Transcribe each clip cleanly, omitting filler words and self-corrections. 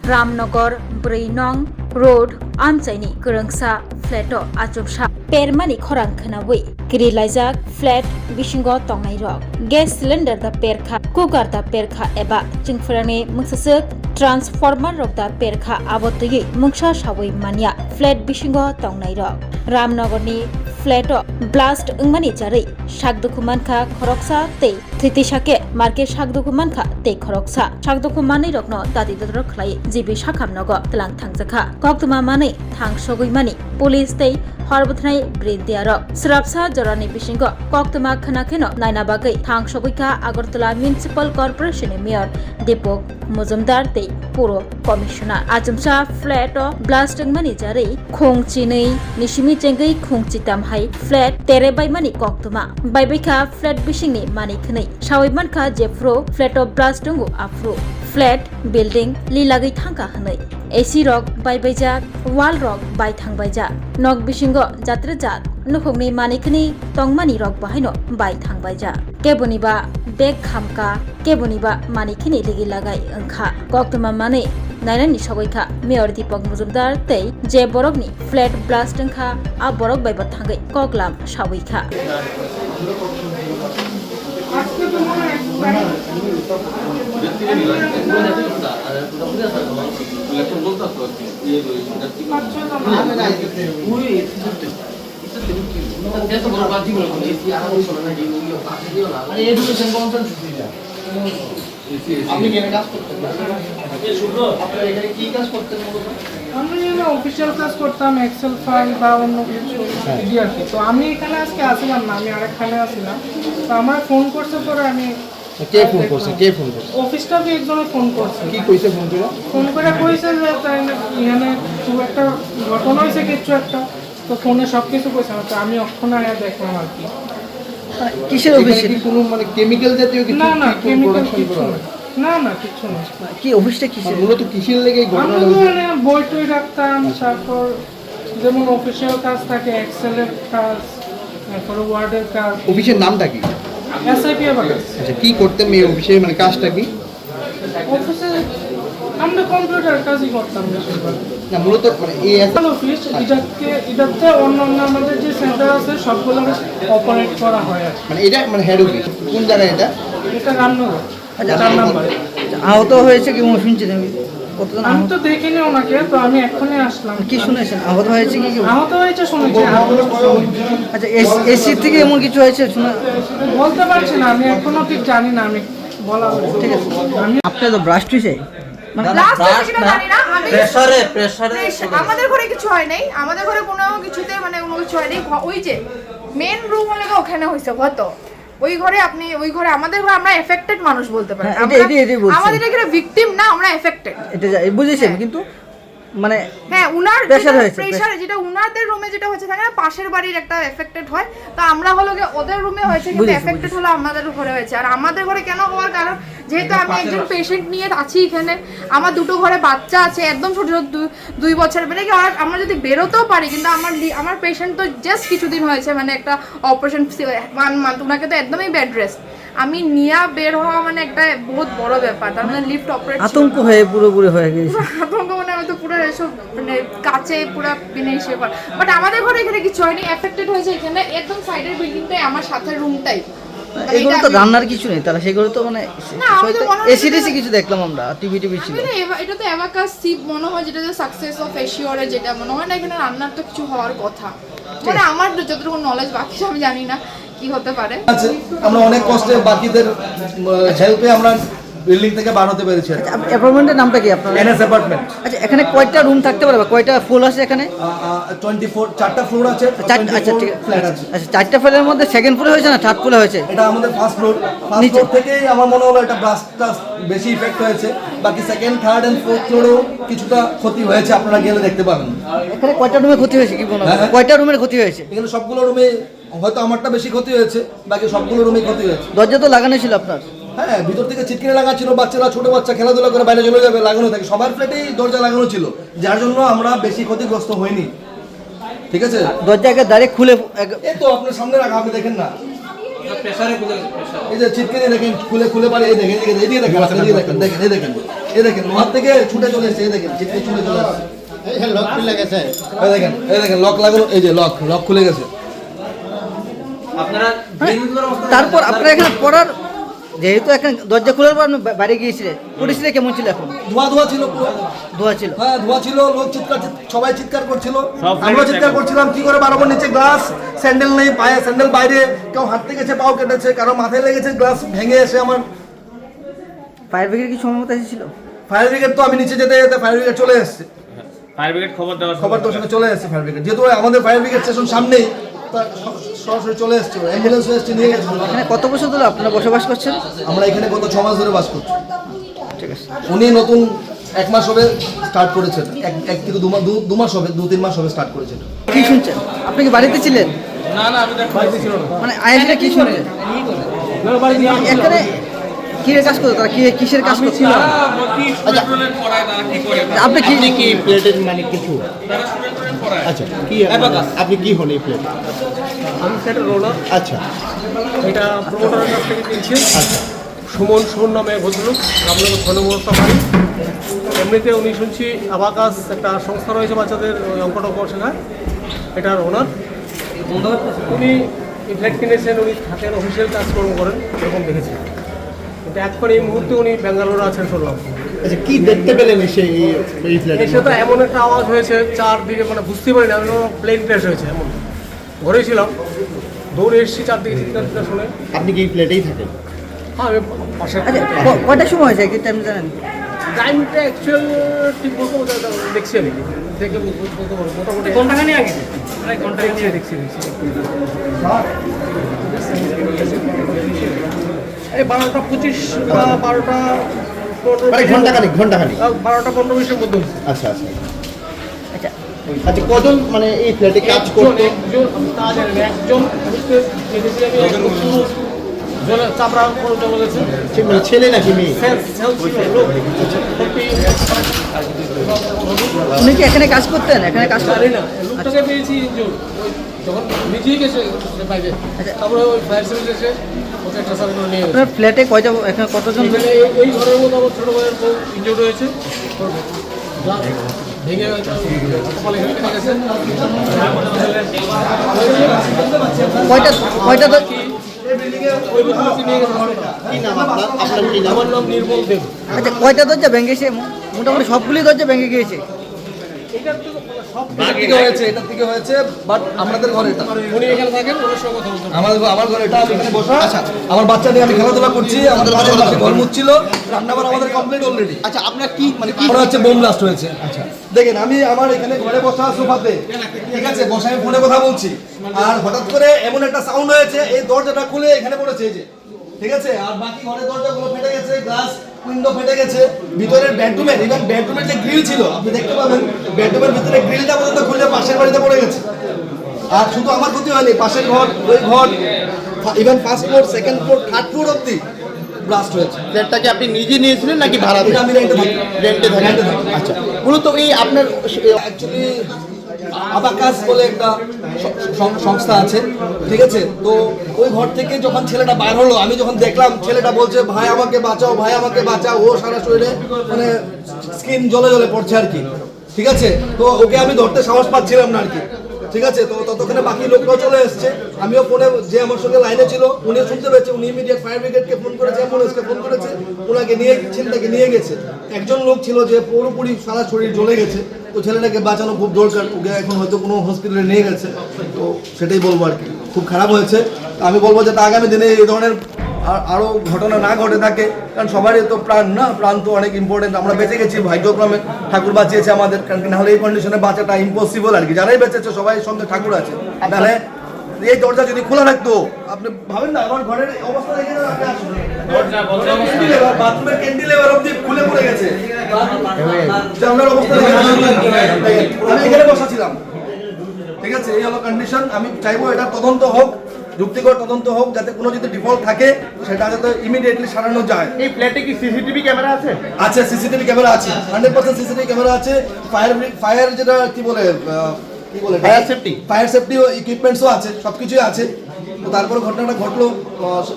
रामनगर 4 नं road आमचाइनि गोरोंसा flat आजबसा पेरमानि खरां खोनावै गिरिलाइजाक flat बिसिंगो तंनाय रक gas cylinder दा पेरखा कुकार दा पेरखा एबा चिंफोरानि मुक्ससक ट्रांसफॉर्मर रक दा पेरखा आबतयै मुंसा सावै मानिया फ्लेट बिसिंगो तंनाय रक रामनगरनि फ्लेट ब्लास्ट अंगमानि जारै सागदुखुमानखा खरकसा ते थैतिसाके मार्के सागदुखुमानखा ते खरकसा सागदुखुमानै रकनो दादि दद्र खलाय जिबि साखामनगो तलां थांजाखा कक्तमा मानै थांसगैमानि पुलिस ते हरबथनाय ब्रिदियारक स्राबसा जरानि बिसिंगो कक्तमा खनाखेनो नायना बागै थांसगैखा आगरतला म्युनिसिपल कर्पोरेशन मेयर दीपक मुजुमदार ते पुरो कमिशनार आजमसा फ्लैट ब्लास्टिंग मानि जारै खोंचिनै निसिमि चेंगै खोंचिताम हाय फ्लैट तेरेबाय मानि कक्तमा बायबैखा फ्लैट बिसिंनि मानि खनै सावैमानखा जेफ्रो फ्लैट ब्लास्टिंगु आफ्रो फ्लैट बिल्डिंग लिलागै थांका हनै एसी रक बायबायजा वाल रक बाय थांबायजा नक बिसिंगो जात्रे जात नुखोगनि मानिखनि तंमानि रक बाहायनो बाय थांबायजा केबनिबा बेग खामका केबनिबा मानिखनि लिगि लागाय ओंखा कक्तमा माने नायनानि सगैखा मेयर दीपक मुजुमदार ते जे बरकनि फ्लैट ब्लास्ट ओंखा आ बरक बायबा थांगै कगलाम सावैखा অফিসিয়াল কাজ করতাম এক্সেল ফাইল বা অন্য কিছু আর কি। তো আমি এখানে আজকে আসলাম না, আমি আরেকখানে আসলাম। তো আমার ফোন করছে পরে আমি কে ফোন করছে অফিস স্টাফে একজনে ফোন করছে। কি কইছে ফোন করে কইছে যে তাই এখানে খুব একটা ঘটনা হয়েছে কিছু একটা, তো ফোনে সব কিছু কইছে। তো আমি অক্ষণে দেখলাম আর কি। কিসের অফিসে কি কোনো মানে কেমিক্যাল জাতীয় কিছু? না কেমিক্যাল কিছু না কিছু না। কি অফিসটা কিসের মূলত কিসের লেগে ঘটনা হয়েছে? বই টই রাখতাম, তারপর যেমন অফিসিয়াল কাজ থাকে এক্সেলের কাজ, তারপর ওয়ার্ডের কাজ। অফিসের নামটা কি? এসআইপি বাগাস। আচ্ছা, কি করতেন এই অফিসে, মানে কাজটা কি? অফিসে আমরা কম্পিউটার কাজই করতাম বেশিরভাগ। না মূলত মানে এই অফিস এটাতে অন্য আমাদের যে সেন্টার আছে সবগুলো অপারেট করা হয় আর মানে এটা মানে হেড অফিস কোন জায়গায় এটা? এটা রামনগর। আচ্ছা, 4 নম্বরে। আহত হয়েছে কি শুনছেন? আমি কতজন আমি তো দেখিনি ওনাকে, তো আমি এখনই আসলাম। কি শুনেছেন আহত হয়েছে কি? আহত হয়েছে শুনেছি। আচ্ছা, এসি থেকে এমন কিছু হয়েছে শোনা বলতে পারছি না, আমি এখনো ঠিক জানি না। আমি বলা ঠিক আছে। আপনার তো ব্রাস্ট হয়েছে আমাদের ঘরে কিছু হয় নাই, আমাদের ঘরে কোনো কিছুতে মানে কোনো কিছু হয় নাই। ওই যে মেন রুম হলে ওখানে হয়েছে কত ওই ঘরে আপনি ওই ঘরে আমাদের ঘরে আমরা এফেক্টেড মানুষ বলতে পারি। আমাদের এখানে ভিকটিম না, আমরা এফেক্টেড। এটা বুঝেছেন কিন্তু মানে হ্যাঁ উনার প্রেসার যেটা উনাদের রুমে যেটা হচ্ছে থাকে না, পাশের বাড়ির একটা এফেক্টেড হয়। তো আমরা হলো গিয়ে ওদের রুমে হয়েছে, কিন্তু এফেক্টেড হলো আমাদের ঘরে হয়েছে। আর আমাদের ঘরে কেন হওয়ার কারণ, যেহেতু আমি একজন পেশেন্ট নিয়ে আছি এখানে, আমার দুটো ঘরে বাচ্চা আছে একদম ছোট ছোট 2 বছর। মানে কি আমরা যদি বেরোতেও পারি, কিন্তু আমার পেশেন্ট তো জাস্ট কিছুদিন হয়েছে, মানে একটা অপারেশন 1 মান্থ, ওনাকে তো একদমই বেড রেস্ট। আমি নিয়া বের হওয়া মানে একটা বহুত বড় ব্যাপার। তার মানে লিফট অপারেট আতঙ্ক হয়ে পুরোপুরি হয়ে গেছে। আতঙ্ক মানে আমি তো পুরো এসব মানে কাছে পুরো বিনে এসে পড়। বাট আমাদের ঘরে এখানে কিছু হয়নি, এফেক্টেড হয়েছে এখানে একদম সাইডের বিল্ডিংটাই, আমার সাথে রুমটাই। এগুলো তো রান্নার কিছু নেই তাহলে, সেগুলো তো মানে এসিডিসি কিছু দেখলাম আমরা, টিভি ছিল। এটা তো অ্যাবাকাস সিপ মনে হয়, যেটা সাকসেস অফ এশিওরে, যেটা মনে হয় না এখানে রান্নার তো কিছু হওয়ার কথা। মানে আমার যতটুকু নলেজ, বাকি আমি জানি না কি হতে পারে। আমরা অনেক কষ্টে বাকিদের হেল্পে আমরা বিল্ডিং থেকে বার হতে পেরেছি। অ্যাপার্টমেন্টের নামটা কি আপনার? NS apartment. আচ্ছা, এখানে কয়টা রুম থাকতে পারে বা কয়টা ফ্লোর আছে এখানে? 4টা ফ্লোর আছে। আচ্ছা ঠিক ফ্ল্যাট আছে। আচ্ছা, 4টা ফ্লোরের মধ্যে সেকেন্ড ফ্লোরে হয়েছে না থার্ড ফ্লোরে হয়েছে? এটা আমাদের ফার্স্ট ফ্লোর থেকেই আমার মনে হলো এটা ব্লাস্টটা বেশি ইফেক্ট হয়েছে। বাকি সেকেন্ড, থার্ড এন্ড ফোর্থ ফ্লোরেও কিছুটা ক্ষতি হয়েছে, আপনারা গেলে দেখতে পাবেন। এখানে কয়টা রুমের ক্ষতি হয়েছে কি মনে হয়? কয়টা রুমের ক্ষতি হয়েছে? এখানে সবগুলো রুমে হয়তো আমারটা বেশি ক্ষতি হয়েছে, বাকি সবগুলো রুমে ক্ষতি হয়েছে। দরজা তো লাগানো ছিল আপনার? হ্যাঁ, ভিতর থেকে ছিটকিনি লাগা ছিল, বাচ্চারা ছোট বাচ্চা খেলাধুলা করে বাইরে চলে যাবে, লাগানো থাকে। সবার ফ্ল্যাটেই দরজা লাগানো ছিল, যার জন্য আমরা বেশি ক্ষতিগ্রস্ত হইনি। ঠিক আছে, দরজা ডাইরেক্ট খুলে এই তো আপনার সামনে রাখা, আপনি দেখেন না। এই যে ছিটকে দিয়ে দেখেন খুলে খুলে পারে, এই দেখেন এদিকে দেখেন এদিকে দেখেন দেখেন এই দেখেন এই দেখেন লোহার থেকে ছুটে চলে এসেছে, এই দেখেন ছিটকে ছুটে চলে আসছে, লক খুলে গেছে। এই দেখেন লক লাগানো, এই যে লক খুলে গেছে। তারপর আপনারা এখানে পড়ার যেহেতু এখানে দরজা খোলার পর আপনি বাইরে গিয়েছিলেন, পরিস্থিতি কেমন ছিল এখন? ধোয়া ছিল পুরো, ধোয়া ছিল। হ্যাঁ ধোয়া ছিল, লোক সবাই চিৎকার করছিল, আমরা চিৎকার করছিলাম কি করে বারবার নিচে গ্লাস, স্যান্ডেল নেই পায়ে, স্যান্ডেল বাইরে, কেউ হাঁটতে গেছে পাও কেটেছে, কারো মাথায় লেগেছে, গ্লাস ভেঙে এসে আমার। ফায়ার ব্রিগেড কি সময় মতো এসেছিল? ফায়ার ব্রিগেড তো আমি নিচে যেতে যেতে ফায়ার ব্রিগেড চলে এসেছে, ফায়ার ব্রিগেড খবর তোর সঙ্গে চলে এসেছে ফায়ার ব্রিগেড, যেহেতু আমাদের ফায়ার ব্রিগেড স্টেশন সামনেই, সরাসরি চলে এসছে, অ্যাম্বুলেন্স এসছে নিয়ে গেছে। এখানে কত বছর ধরে আপনারা বসবাস করছেন? আমরা এখানে গত 6 মাস ধরে বাস করছি। ঠিক আছে। উনি নতুন 1 মাস হবে স্টার্ট করেছেন, এক থেকে 2 মাস হবে, 2-3 মাস হবে স্টার্ট করেছেন। কি শুনছেন? আপনি কি বাড়িতে ছিলেন? বাড়িতে ছিল না। মানে আইএসএ কি শুনলেন? এখানে কি কাজ করতো তারা? কিসের কাজ করতো? আপনি কি প্লেটের মানে কিছু? আচ্ছা, কি আপনি কি হন এই প্লেট? আমি সেটা রোলার। আচ্ছা, এটা প্রমোটারের কাছ থেকে কিনছি। সুমন নামে ভদ্রলোক, আপনাদের ধন্যবাদ পাই। এমনিতে উনি শুনছি আবাকাস একটা সংস্থা রয়েছে বাচ্চাদের অঙ্ক টঙ্ক শেখায়, এটার ওনার। উনি ফ্ল্যাট কিনেছেন, উনি থাকেন, অফিসিয়াল কাজকর্ম করেন, এরকম দেখেছি। কিন্তু এখন এই মুহূর্তে উনি ব্যাঙ্গালোরে আছেন শুনলাম। আচ্ছা, কি দেখতে পেলেন সেই এই প্লেটে? এসে তো এমন একটা আওয়াজ হয়েছে, চারদিকে মানে বুঝতে পারি না, প্লেন ক্র্যাশ হয়েছে এমন। ঘরেই ছিলাম, দৌড়ে এসেছি, চারদিকে চিৎকার শুনে। আপনি কি এই প্লেটেই থাকেন? হ্যাঁ, আমি পাশে। আচ্ছা কয়টার সময় হয়েছে কি টাইম জানেন? টাইমটা অ্যাকচুয়াল ঠিক বলবো, দেখছি আমি দেখে বলতে পারবো মোটামুটি ঘন্টাখানি আগে, প্রায় ঘন্টাখানি দেখছি এই 12:25 বা 12:15 মানে ঘন্টাখানি 12:15-20-এর মধ্যে হয়েছে। আচ্ছা আচ্ছা আচ্ছা আচ্ছা, কজন মানে এই ফ্ল্যাটে কাজ করতো? একজন তা জানেন, একজন দেখেছি আমি, চাপড়া করে চলে গেছে। ছেলে নাকি মেয়ে? উনি কি এখানে কাজ করতেন? এখানে কাজ জানি করতেন? না, লোকটাকে পেয়েছি যখন নিজেই গেছে বাইরে, তারপরে ওই ফায়ার সার্ভিস এসে ওকে একটা সার্ভিস নিয়ে গেছে। আপনার ফ্ল্যাটে কয়টা, এখানে কতজন? এখানে এই ঘরের মধ্যে আমার ছোটো ভাইয়ের বউ ইনজোর্ড হয়েছে, ভেঙে কপালে কেটে গেছে। কয়টা ওই বুদ্ধি নিয়ে গেছে হাসপাতালে। কি নাম আপনার কি নাম? আমার নাম নির্মল দেব। আচ্ছা কয়টা দরজা ভেঙেছে? মোটামুটি সবগুলি দরজা ভেঙে গিয়েছে। এটার থেকে হয়েছে, বাট আমাদের ঘরে এটা, উনি এখানে থাকেন, ওনার সঙ্গে কথা বলতে আমার ঘরে এটা, আমি এখানে বসা, আমার বাচ্চা নিয়ে আমি খেলাধুলা করছি, আমাদের বাচ্চা ঘর মুচ্ছিল, রান্নাবার আমাদের কমপ্লিট অলরেডি। আচ্ছা, আপনার কি মানে কি মনে হচ্ছে বোম ব্লাস্ট হয়েছে। আচ্ছা দেখেন, আমি আমার এখানে ঘরে বসা সোফাতে, ঠিক আছে, বসে আমি ফোনে কথা বলছি, আর হঠাৎ করে এমন একটা সাউন্ড হয়েছে, এই দরজাটা খুলে এখানে পড়েছে, এই যে, ঠিক আছে, আর বাকি ঘরের দরজাগুলো ফেটে গেছে, গ্লাস উইন্ডো ফেটে গেছে, ভিতরের বেডরুমের, ইভেন বেডরুমের যে গ্রিল ছিল আপনি দেখতে পাবেন, বেডরুমের ভিতরে গ্রিলটা পর্যন্ত খুলে পাশের বাড়িতে পড়ে গেছে। আর শুধু আমার ক্ষতি হয়নি, পাশের ঘর, ওই ঘর, even first floor, second floor, third floor অব্দি ব্লাস্ট হয়েছে। ফ্ল্যাটটাকে আপনি নিজে নিয়েছিলেন নাকি ভাড়া? এটা আমি রেন্টে থাকি। রেন্টে থাকেন? আচ্ছা, মূলত এই আপনার অ্যাকচুয়ালি আবাকাস বলে একটা সংস্থা আছে, ঠিক আছে, তো ওই ঘর থেকে যখন ছেলেটা বার হলো, আমি যখন দেখলাম ছেলেটা বলছে ভাই আমাকে বাঁচাও, ভাই আমাকে বাঁচাও, ও সারা শরীরে মানে স্কিন জ্বলে জ্বলে পড়ছে আর কি, ঠিক আছে, তো ওকে আমি ধরতে সাহস পাচ্ছিলাম না আর কি, ঠিক আছে, তো ততক্ষণে বাকি লোকরাও চলে এসছে, আমিও ফোনে, যে আমার সঙ্গে লাইনে ছিল উনি শুনতে পেয়েছে, উনি ইমিডিয়েট ফায়ার ব্রিগেডকে ফোন করেছে, অ্যাম্বুলেন্সকে ফোন করেছে, ওনাকে নিয়ে ছেলেটাকে নিয়ে গেছে। একজন লোক ছিল যে পুরোপুরি সারা শরীর জ্বলে গেছে, তো ছেলেটাকে বাঁচানো খুব দরকার, ওকে এখন হয়তো কোনো হসপিটালে নিয়ে গেছে, তো সেটাই বলবো আর কি, খুব খারাপ হয়েছে। আমি বলবো যাতে আগামী দিনে এই ধরনের আরও ঘটনা না ঘটে থাকে, কারণ সবারই তো প্রাণ না, প্রাণ তো অনেক ইম্পর্টেন্ট, আমরা বেঁচে গেছি ভাগ্যক্রমে, ঠাকুর বাঁচিয়েছে আমাদের, কারণ নাহলে এই কন্ডিশনে বাঁচাটা ইম্পসিবল আর কি, যারাই বেঁচেছে সবাই সঙ্গে ঠাকুর আছে, নাহলে এই দরজা যদি খোলা থাকতো, আপনি ভাবেন না আমার ঘরের অবস্থা দেখে বাথরুমের ক্যান্টিলেভার অবধি খুলে পড়ে গেছে, আপনার অবস্থা আমি এখানে বসা ছিলাম, ঠিক আছে, এই হলো কন্ডিশন। আমি চাইবো এটা তদন্ত হোক, যুক্তিকর তদন্ত হোক, যাতে কোনো যদি ডিফল্ট থাকে সেটা যাতে ইমিডিয়েটলি সারানো যায়। এই ফ্ল্যাটে কি সিসিটিভি ক্যামেরা আছে? আছে, সিসিটিভি ক্যামেরা আছে, 100% সিসিটিভি ক্যামেরা আছে, ফায়ার যেটা কি বলে ফায়ার সেফটি ইকুইপমেন্টসও আছে, সবকিছুই আছে, তো তারপরে ঘটনাটা ঘটলো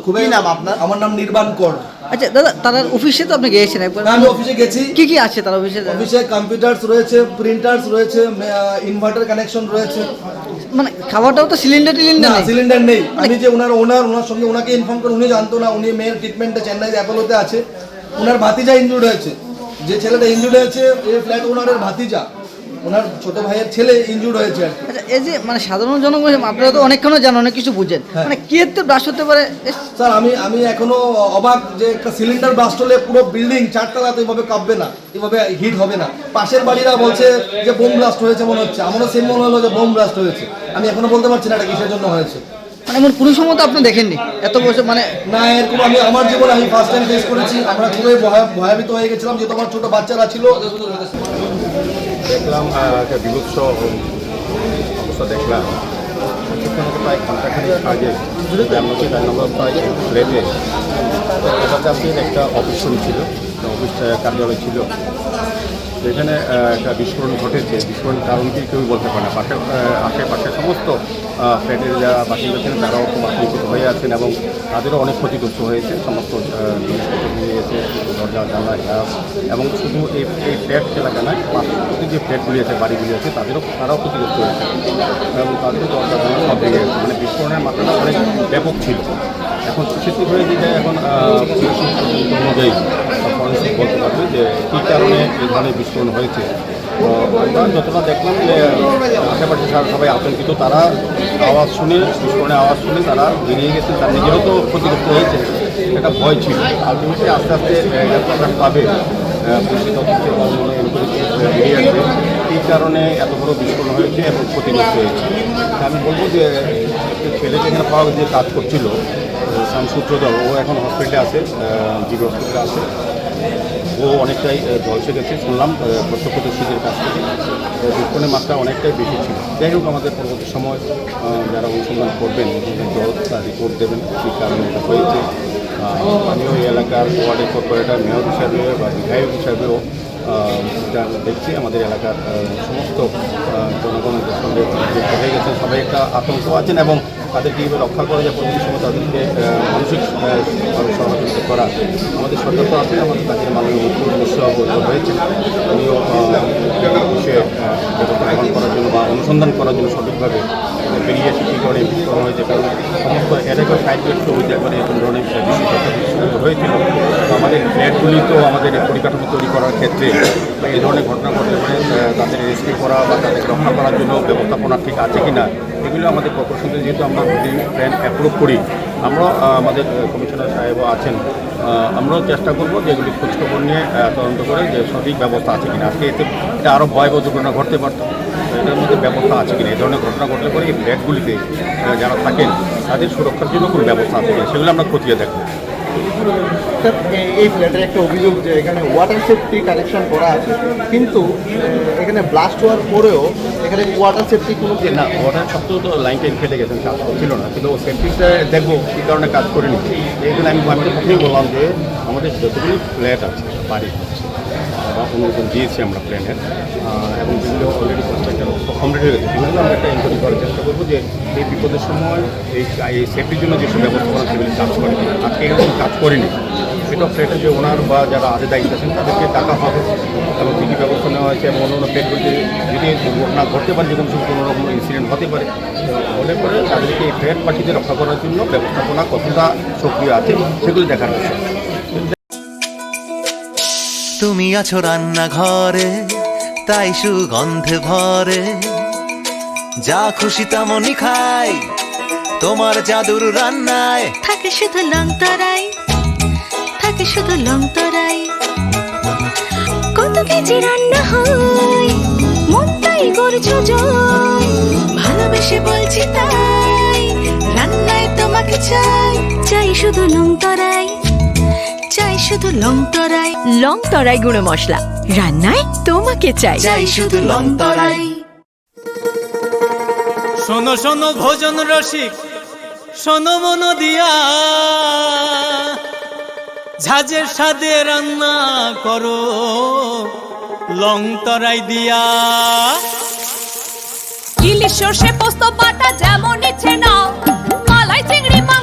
খুবই কি নাম আপনার? আমার নাম নির্বাণ কর। আচ্ছা দাদা, তার অফিসে তো আপনি গিয়েছেন একবার, আমি অফিসে গেছি। কি কি আছে তার অফিসে? অফিসে কম্পিউটার্স রয়েছে, প্রিন্টার্স রয়েছে, ইনভার্টার কানেকশন রয়েছে। মানে খাবারটাও তো সিলিন্ডার না, নেই? সিলিন্ডার নেই। আমি যে ওনার সঙ্গে ওনাকে ইনফর্ম করে, উনি জানতো না। উনি মেয়ের ট্রিটমেন্টে চেন্নাইতে অ্যাপোলোতে আছে। ওনার ভাতিজা ইনজুর্ড হয়েছে, যে ছেলেটা ইনজুর্ড হয়েছে এই ফ্ল্যাট ওনারের ভাতিজা, ওনার ছোট ভাইয়ের ছেলে ইনজুর্ড হয়েছে আর কি। আচ্ছা, এই যে মানে সাধারণ জনগণ, আপনারা তো অনেকক্ষণ জানেন, অনেক কিছু বুঝেন, হ্যাঁ। মানে কি এতে ব্লাস্ট হতে পারে? স্যার আমি এখনো অবাক যে একটা সিলিন্ডার ব্লাস্ট হলে পুরো বিল্ডিং 4 তলা তো এভাবে কাঁপবে না, এভাবে হিট হবে না। পাশের বাড়িরা বলছে যে বোম ব্লাস্ট হয়েছে মনে হচ্ছে, আমারও সেম মনে হলো যে বোম ব্লাস্ট হয়েছে। আমি এখনো বলতে পারছি না এটা কিসের জন্য হয়েছে। মানে এমন কোনো সময় তো আপনি দেখেননি এত বছর, মানে না, এরকম আমি আমার জীবনে আমি ফার্স্ট টাইম ফেস করেছি। আমরা খুবই ভয়াবিত হয়ে গেছিলাম, যেহেতু আমার ছোট বাচ্চারা ছিল। দেখলাম একটা বিভৎস অবস্থা দেখলাম। প্রায় ঘন্টাখানিক আগে আমরা 4 নম্বর ফ্ল্যাটে একটা অফিস ছিল, অফিস কার্যালয় ছিল। সেখানে একটা বিস্ফোরণ ঘটেছে। বিস্ফোরণ কারণ কি কেউ বলতে পারে না। আশেপাশে সমস্ত ফ্ল্যাটের যারা বাসিন্দা ছিলেন তারাও খুব আতঙ্কিত হয়ে আছেন এবং তাদেরও অনেক ক্ষতিগ্রস্ত হয়েছে। সমস্ত জিনিসপত্র নিয়ে গেছে, দরজা জানলা গ্যাস, এবং শুধু এই ফ্ল্যাট এলাকা নয়, পার্শ্ববর্তী যে ফ্ল্যাটগুলি আছে, বাড়িগুলি আছে, তারাও ক্ষতিগ্রস্ত হয়েছে এবং তাদেরও দরজা জানলা সব ভেঙে গেছে। মানে বিস্ফোরণের মাত্রাটা অনেক ব্যাপক ছিল। এখন সেটি হয়েছে যে এখন অনুযায়ী ফরেন্সিক বলতে পারবে যে কী কারণে এই ধরনের বিস্ফোরণ হয়েছে। তো আমরা যতটা দেখলাম যে আশেপাশে সবাই আতঙ্কিত। তারা আওয়াজ শুনে, বিস্ফোরণের আওয়াজ শুনে তারা বেরিয়ে গেছে। তার নিজেরও তো ক্ষতিগ্রস্ত হয়েছে, একটা ভয় ছিল। আলটিমেটলি আস্তে আস্তে প্রকাশ পাবে, পুলিশ তদন্তে বেরিয়ে আসবে এই কারণে এত বড় বিস্ফোরণ হয়েছে এবং ক্ষতিগ্রস্ত হয়েছে। আমি বলবো যে একটা ছেলে যেখানে পাওয়া যে কাজ করছিল, শামসুজ্জোদল, ও এখন হসপিটালে আছে, জিবি হসপিটালে আছে। ও অনেকটাই ঝলসে গেছে শুনলাম প্রত্যক্ষদর্শীদের কাছ থেকে। বিস্ফোরণের মাত্রা অনেকটাই বেশি ছিল। যাই হোক, আমাদের পরবর্তী সময় যারা অনুসন্ধান করবেন, তার রিপোর্ট দেবেন কী কারণে এটা হয়েছে। আমিও এই এলাকার ওয়ার্ডের কর্পোরেটর, মেয়র হিসাবে বা বিধায়ক হিসাবেও এটা দেখছি। আমাদের এলাকার সমস্ত জনগণের সঙ্গে যুক্ত হয়ে গেছেন, সবাই একটা আতঙ্ক আছেন এবং তাদেরকে কীভাবে রক্ষা করা যায়, প্রতিটি সময় তাদেরকে মানসিক সহযোগিতা করা। আমাদের সরকার তো আছে, আমাদের কাছে মাননীয় মুখ্যমন্ত্রী হয়েছে। উনিও বিষয়ে ব্যবস্থা গ্রহণ করার জন্য বা অনুসন্ধান করার জন্য সঠিকভাবে বেরিয়ে এসে কী কারণে বিস্ফোরণ হয়েছে। কারণ সমস্ত এলাকার সাইডগুলো একবারে এরকম ধরনের হয়েছিল। আমাদের ফ্ল্যাটগুলি তো আমাদের পরিকাঠামো তৈরি করার ক্ষেত্রে এই ধরনের ঘটনা ঘটলে পরে তাদের রেস্কিউ করা বা তাদেরকে রক্ষা করার জন্য ব্যবস্থাপনা ঠিক আছে কি না, এগুলো আমাদের কর্পোরেশনে যেহেতু আমরা প্ল্যান অ্যাপ্রুভ করি, আমরা আমাদের কমিশনার সাহেবও আছেন, আমরাও চেষ্টা করবো যে এগুলি খোঁজখবর নিয়ে তদন্ত করে যে সঠিক ব্যবস্থা আছে কিনা। আজকে এতে এটা আরও ভয়াবহ দুর্ঘটনা ঘটতে পারত, এটার মধ্যে ব্যবস্থা আছে কিনা। এই ধরনের ঘটনা ঘটলে পরে এই ফ্ল্যাটগুলিতে যারা থাকেন তাদের সুরক্ষার জন্য কোনো ব্যবস্থা আছে কিনা, সেগুলো আমরা খতিয়ে দেখব। এই ফ্ল্যাটের একটা অভিযোগ যে এখানে ওয়াটার সেফটি কানেকশন করা আছে, কিন্তু এখানে ব্লাস্ট হওয়ার পরেও এখানে ওয়াটার সেফটি কোনো না, ওয়াটার সত্ত্বেও তো লাইন টাইন কেটে গেছেন, কাজ করছিল না। কিন্তু সেফটিটা দেখবো কী কারণে কাজ করেনি। এইখানে আমি প্রথমেই বললাম যে আমাদের যতগুলি ফ্ল্যাট আছে, বাড়ি বা অনুমোদন দিয়েছি আমরা প্ল্যানের, এবং যেগুলো অলরেডি কনস্ট্রাকশন কমপ্লিট হয়ে গেছে, সেগুলো আমরা একটা ইনকোয়ারি করার চেষ্টা করবো যে এই বিপদের সময় এই সেফটির জন্য যেসব ব্যবস্থাপনা সেগুলি কাজ করে। আজকে এরকম কাজ করেনি, সেটা ফ্ল্যাটের যে ওনার বা যারা আগে দায়িত্ব আছেন তাদেরকে টাকা হবে এবং কী কী ব্যবস্থা নেওয়া হয়েছে এবং অন্য ফ্ল্যাটগুলিতে যদি দুর্ঘটনা ঘটতে পারে, যে কোনো রকম ইনসিডেন্ট হতে পারে, হলে পরে তাদেরকে এই ফ্ল্যাটবাসীকে রক্ষা করার জন্য ব্যবস্থাপনা কতটা সক্রিয় আছে সেগুলি দেখার বিষয়। তুমি আছো রান্নাঘরে, তাই সুগন্ধে ভরে, যা খুশি তেমনই খাই, তোমার জাদুর রান্নায় থাকে শুধু লং তরাই, থাকে শুধু লং তরাই। কত কেজি রান্না হয়, মনটাই করছো জয়, ভালোবেসে বলছি তাই, রান্নায় তোমাকে চাই, চাই শুধু লং তরাই, চাই শুধু লং তরাই। লং তরাই গুঁড়ো মশলা, রান্নায় তোমাকে চাই, চাই শুধু লং তরাই। শোনো শোনো ভোজন রসিক, শোনো মন দিয়া, ঝাঁঝের স্বাদে রান্না করো লং তরাই দিয়া। ইলিশ সর্ষে পোস্ত বাটা যেমন ইচ্ছে নাও, মালাই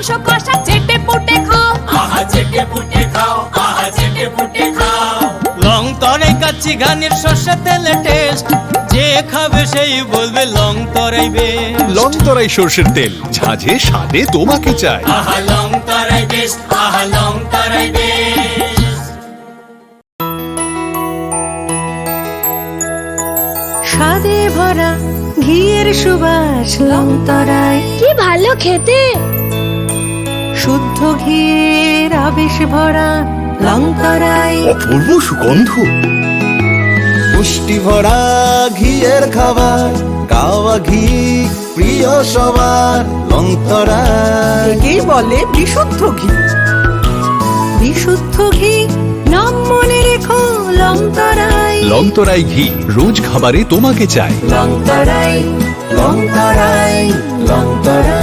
মাংস কষা চেটে পুটে খাও, আহা চেটে পুটে খাও, আহা চেটে পুটে খাও। লং তরাই কাচ্চি ঘানির সর্ষে তেলে টেস্ট, যে খাবে সেই বলবে লং তরাই বেশ। লং তরাই সর্ষের তেল, ঝাঁঝে স্বাদে তোমাকে চাই। আহা লং তরাই বেশ, আহা লং তরাই বেশ। স্বাদে ভরা ঘিয়ের সুবাস লং তরাই, কি ভালো খেতে। শুদ্ধ ঘিয়ের আবেশ ভরা লং তরাই, অপূর্ব সুগন্ধ। পুষ্টি ভরা ঘিয়ের খাবার, কাওয়া ঘি প্রিয় সবার। লং তরাই একেই বলে বিশুদ্ধ ঘি। বিশুদ্ধ ঘি নাম মনে রেখো লং তরাই। লং তরাই ঘি রোজ খাবারে তোমাকে চাই। লং তরাই, লং তরাই, লং তরাই।